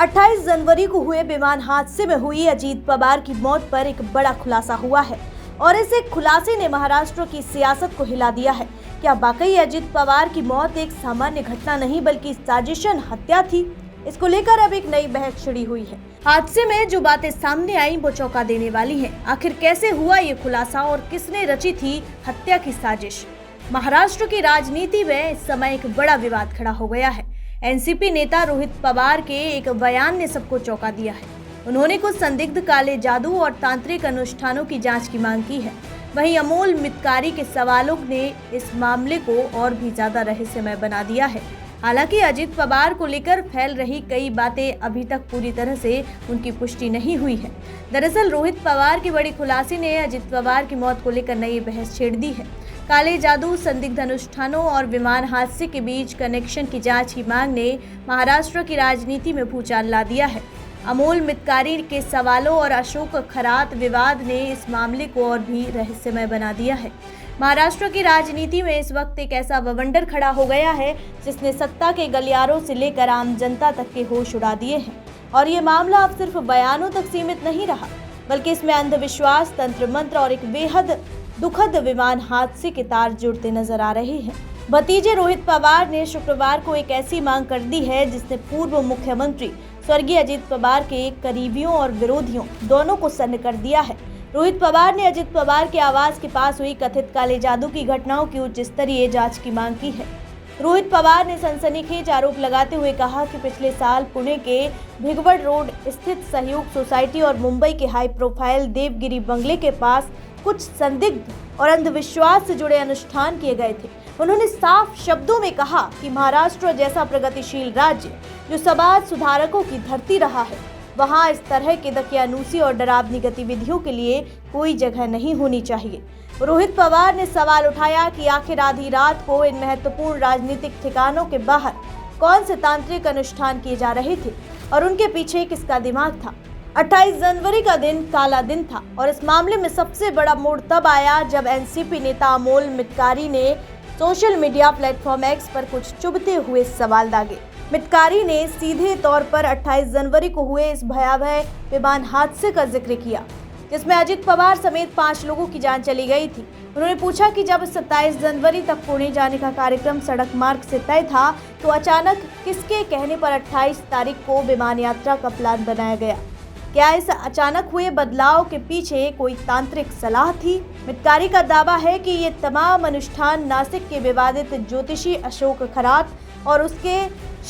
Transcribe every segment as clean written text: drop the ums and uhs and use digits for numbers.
28 जनवरी को हुए विमान हादसे में हुई अजीत पवार की मौत पर एक बड़ा खुलासा हुआ है और इस एक खुलासे ने महाराष्ट्र की सियासत को हिला दिया है। क्या वाकई अजीत पवार की मौत एक सामान्य घटना नहीं बल्कि साजिशन हत्या थी? इसको लेकर अब एक नई बहस छिड़ी हुई है। हादसे में जो बातें सामने आई वो चौंका देने वाली हैं। आखिर कैसे हुआ ये खुलासा और किसने रची थी हत्या की साजिश? महाराष्ट्र की राजनीति में इस समय एक बड़ा विवाद खड़ा हो गया है। एनसीपी नेता रोहित पवार के एक बयान ने सबको चौंका दिया है। उन्होंने कुछ संदिग्ध काले जादू और तांत्रिक अनुष्ठानों की जांच की मांग की है। वहीं अमोल मितकारी के सवालों ने इस मामले को और भी ज्यादा रहस्यमय बना दिया है। हालांकि अजीत पवार को लेकर फैल रही कई बातें अभी तक पूरी तरह से उनकी पुष्टि नहीं हुई है। दरअसल रोहित पवार की बड़ी खुलासे ने अजीत पवार की मौत को लेकर नई बहस छेड़ दी है। काले जादू, संदिग्ध अनुष्ठानों और विमान हादसे के बीच कनेक्शन की जांच की मांग ने महाराष्ट्र की राजनीति में भूचाल ला दिया है। अमोल मितकारी के सवालों और अशोक खरात विवाद ने इस मामले को और भी रहस्यमय बना दिया है। महाराष्ट्र की राजनीति में इस वक्त एक ऐसा बवंडर खड़ा हो गया है जिसने सत्ता के गलियारों से लेकर आम जनता तक के होश उड़ा दिए हैं। और ये मामला अब सिर्फ बयानों तक सीमित नहीं रहा बल्कि इसमें अंधविश्वास, तंत्र मंत्र और एक बेहद दुखद विमान हादसे के तार जुड़ते नजर आ रहे हैं। भतीजे रोहित पवार ने शुक्रवार को एक ऐसी मांग कर दी है जिसने पूर्व मुख्यमंत्री स्वर्गीय अजीत पवार के करीबियों और विरोधियों दोनों को सन्न कर दिया है। रोहित पवार ने अजीत पवार के आवास के पास हुई कथित काले जादू की घटनाओं की उच्च स्तरीय जांच की मांग की है। रोहित पवार ने सनसनीखेज आरोप लगाते हुए कहा कि पिछले साल पुणे के भिगवड़ रोड स्थित सहयोग सोसाइटी और मुंबई के हाई प्रोफाइल देवगिरी बंगले के पास कुछ संदिग्ध और अंधविश्वास से जुड़े अनुष्ठान किए गए थे। उन्होंने साफ शब्दों में कहा कि महाराष्ट्र जैसा प्रगतिशील राज्य जो समाज सुधारकों की धरती रहा है, वहां इस तरह के दकियानूसी और डरावनी गतिविधियों के लिए कोई जगह नहीं होनी चाहिए। रोहित पवार ने सवाल उठाया कि आखिर आधी रात को इन महत्वपूर्ण राजनीतिक ठिकानों के बाहर कौन से तांत्रिक अनुष्ठान किए जा रहे थे और उनके पीछे किसका दिमाग था। 28 जनवरी का दिन काला दिन था और इस मामले में सबसे बड़ा मोड़ तब आया जब एनसीपी नेता अमोल मितकारी ने सोशल मीडिया प्लेटफॉर्म एक्स पर कुछ चुभते हुए सवाल दागे। मितकारी ने सीधे तौर पर 28 जनवरी को हुए इस भयावह विमान हादसे का जिक्र किया जिसमें अजीत पवार समेत 5 लोगों की जान चली गई थी। उन्होंने पूछा कि जब 27 जनवरी तक पुणे जाने का कार्यक्रम सड़क मार्ग से तय था तो अचानक किसके कहने पर 28 तारीख को विमान यात्रा का प्लान बनाया गया? क्या इस अचानक हुए बदलाव के पीछे कोई तांत्रिक सलाह थी? मितकारी का दावा है कि ये तमाम अनुष्ठान नासिक के विवादित ज्योतिषी अशोक खरात और उसके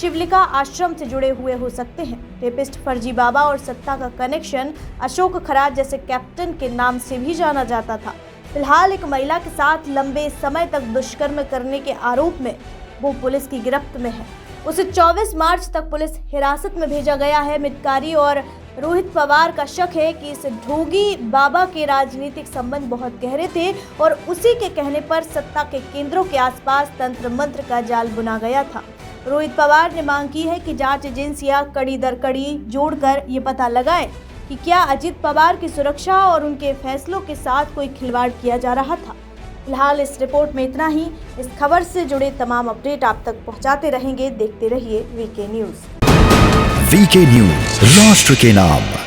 शिवलिका आश्रम से जुड़े हुए हो सकते हैं। रेपिस्ट फर्जी बाबा और सत्ता का कनेक्शन अशोक खरात जैसे कैप्टन के नाम से भी जाना जाता था। फिलहाल एक महिला के साथ लंबे समय तक दुष्कर्म करने के आरोप में वो पुलिस की गिरफ्त में है। उसे 24 मार्च तक पुलिस हिरासत में भेजा गया है। मितकारी और रोहित पवार का शक है कि इस ढोगी बाबा के राजनीतिक संबंध बहुत गहरे थे और उसी के कहने पर सत्ता के केंद्रों के आसपास तंत्र मंत्र का जाल बुना गया था। रोहित पवार ने मांग की है कि जांच एजेंसियां कड़ी दर कड़ी जोड़कर ये पता लगाएं कि क्या अजीत पवार की सुरक्षा और उनके फैसलों के साथ कोई खिलवाड़ किया जा रहा था। फिलहाल इस रिपोर्ट में इतना ही। इस खबर से जुड़े तमाम अपडेट आप तक पहुंचाते रहेंगे। देखते रहिए वीके न्यूज़। वीके न्यूज़, राष्ट्र के नाम।